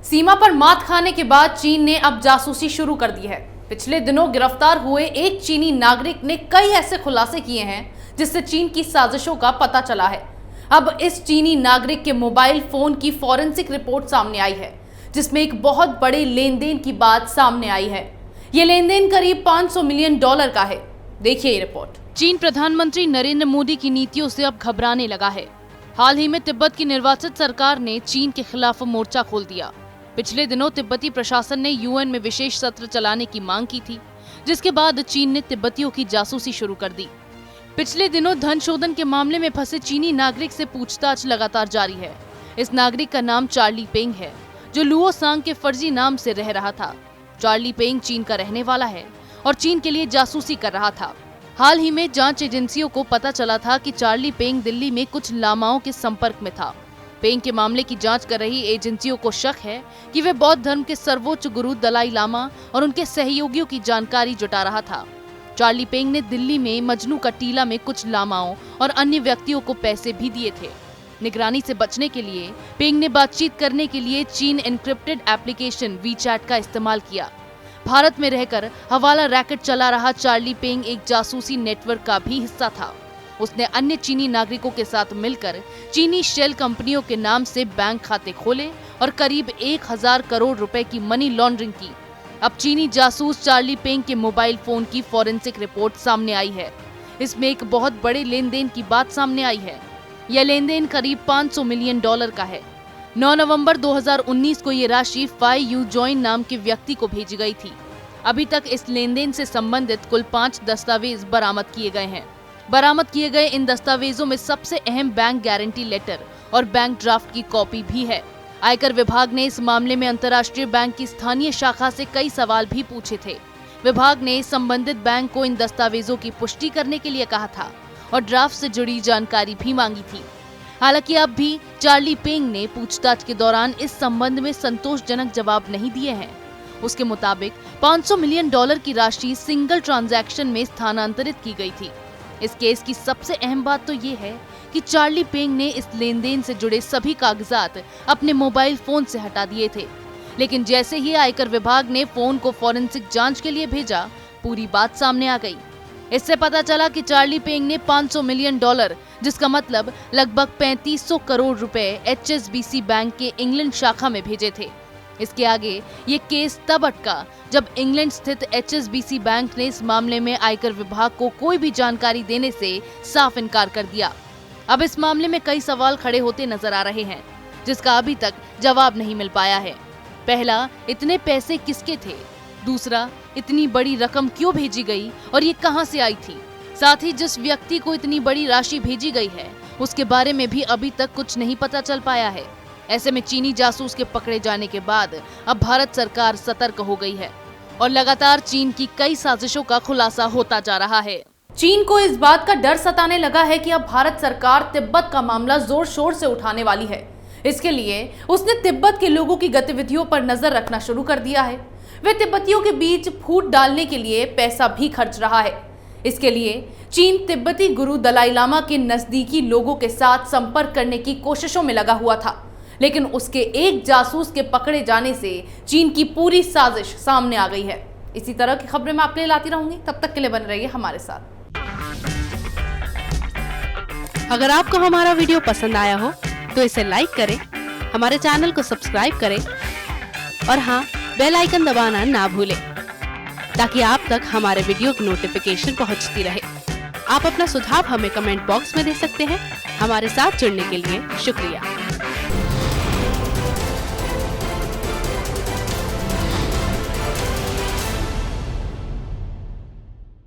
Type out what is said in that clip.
सीमा पर मात खाने के बाद चीन ने अब जासूसी शुरू कर दी है। पिछले दिनों गिरफ्तार हुए एक चीनी नागरिक ने कई ऐसे खुलासे किए हैं जिससे चीन की साजिशों का पता चला है। अब इस चीनी नागरिक के मोबाइल फोन की फॉरेंसिक रिपोर्ट सामने आई है, जिसमें एक बहुत बड़े लेन देन की बात सामने आई है। ये लेन देन करीब $500 मिलियन का है। देखिए ये रिपोर्ट। चीन प्रधानमंत्री नरेंद्र मोदी की नीतियों से अब घबराने लगा है। हाल ही में तिब्बत की निर्वाचित सरकार ने चीन के खिलाफ मोर्चा खोल दिया। पिछले दिनों तिब्बती प्रशासन ने यूएन में विशेष सत्र चलाने की मांग की थी, जिसके बाद चीन ने तिब्बतियों की जासूसी शुरू कर दी। पिछले दिनों धन शोधन के मामले में फंसे चीनी नागरिक से पूछताछ लगातार जारी है। इस नागरिक का नाम चार्ली पेंग है, जो लुओ सांग के फर्जी नाम से रह रहा था। चार्ली पेंग चीन का रहने वाला है और चीन के लिए जासूसी कर रहा था। हाल ही में जांच एजेंसियों को पता चला था कि चार्ली पेंग दिल्ली में कुछ लामाओं के संपर्क में था। पेंग के मामले की जांच कर रही एजेंसियों को शक है कि वे बौद्ध धर्म के सर्वोच्च गुरु दलाई लामा और उनके सहयोगियों की जानकारी जुटा रहा था। चार्ली पेंग ने दिल्ली में मजनू का टीला में कुछ लामाओं और अन्य व्यक्तियों को पैसे भी दिए थे। निगरानी से बचने के लिए पेंग ने बातचीत करने के लिए चीन एन्क्रिप्टेड एप्लीकेशन वीचैट का इस्तेमाल किया। भारत में रहकर हवाला रैकेट चला रहा चार्ली पेंग एक जासूसी नेटवर्क का भी हिस्सा था। उसने अन्य चीनी नागरिकों के साथ मिलकर चीनी शेल कंपनियों के नाम से बैंक खाते खोले और करीब 1000 करोड़ रुपए की मनी लॉन्ड्रिंग की। अब चीनी जासूस चार्ली पेंग के मोबाइल फोन की फॉरेंसिक रिपोर्ट सामने आई है। इसमें एक बहुत बड़े लेन देन की बात सामने आई है। यह लेन देन करीब $500 मिलियन का है। 9 नवंबर 2019 को ये राशि फाई यू जॉइन नाम के व्यक्ति को भेजी गई थी। अभी तक इस लेन देन से संबंधित कुल 5 दस्तावेज बरामद किए गए हैं। बरामद किए गए इन दस्तावेजों में सबसे अहम बैंक गारंटी लेटर और बैंक ड्राफ्ट की कॉपी भी है। आयकर विभाग ने इस मामले में अंतर्राष्ट्रीय बैंक की स्थानीय शाखा से कई सवाल भी पूछे थे। विभाग ने संबंधित बैंक को इन दस्तावेजों की पुष्टि करने के लिए कहा था और ड्राफ्ट से जुड़ी जानकारी भी मांगी थी। हालांकि अब भी चार्ली पेंग ने पूछताछ के दौरान इस संबंध में संतोषजनक जवाब नहीं दिए हैं। उसके मुताबिक $500 मिलियन की राशि सिंगल ट्रांजैक्शन में स्थानांतरित की गई थी। इस केस की सबसे अहम बात तो ये है कि चार्ली पेंग ने इस लेन देन से जुड़े सभी कागजात अपने मोबाइल फोन से हटा दिए थे। लेकिन जैसे ही आयकर विभाग ने फोन को फॉरेंसिक जांच के लिए भेजा, पूरी बात सामने आ गई। इससे पता चला कि चार्ली पेंग ने $500 मिलियन, जिसका मतलब लगभग 3500 करोड़ रुपए HSBC बैंक के इंग्लैंड शाखा में भेजे थे। इसके आगे ये केस तब अटका जब इंग्लैंड स्थित HSBC बैंक ने इस मामले में आयकर विभाग को कोई भी जानकारी देने से साफ इनकार कर दिया। अब इस मामले में कई सवाल खड़े होते नजर आ रहे हैं, जिसका अभी तक जवाब नहीं मिल पाया है। पहला, इतने पैसे किसके थे? दूसरा, इतनी बड़ी रकम क्यों भेजी गई और ये कहां से आई थी? साथ ही जिस व्यक्ति को इतनी बड़ी राशि भेजी गई है, उसके बारे में भी अभी तक कुछ नहीं पता चल पाया है। ऐसे में चीनी जासूस के पकड़े जाने के बाद अब भारत सरकार सतर्क हो गई है और लगातार चीन की कई साजिशों का खुलासा होता जा रहा है। चीन को इस बात का डर सताने लगा है कि अब भारत सरकार तिब्बत का मामला जोर शोर से उठाने वाली है। इसके लिए उसने तिब्बत के लोगों की गतिविधियों पर नजर रखना शुरू कर दिया है। वे तिब्बतियों के बीच फूट डालने के लिए पैसा भी खर्च रहा है। इसके लिए चीन तिब्बती गुरु दलाई लामा के नजदीकी लोगों के साथ संपर्क करने की कोशिशों में लगा हुआ था, लेकिन उसके एक जासूस के पकड़े जाने से चीन की पूरी साजिश सामने आ गई है। इसी तरह की खबरें मैं आपके लिए लाती रहूंगी। तब तक के लिए बने रहिए हमारे साथ। अगर आपको हमारा वीडियो पसंद आया हो तो इसे लाइक करें, हमारे चैनल को सब्सक्राइब करें और हाँ, बेल आइकन दबाना ना भूलें ताकि आप तक हमारे वीडियो की नोटिफिकेशन पहुंचती रहे। आप अपना सुझाव हमें कमेंट बॉक्स में दे सकते हैं। हमारे साथ जुड़ने के लिए शुक्रिया।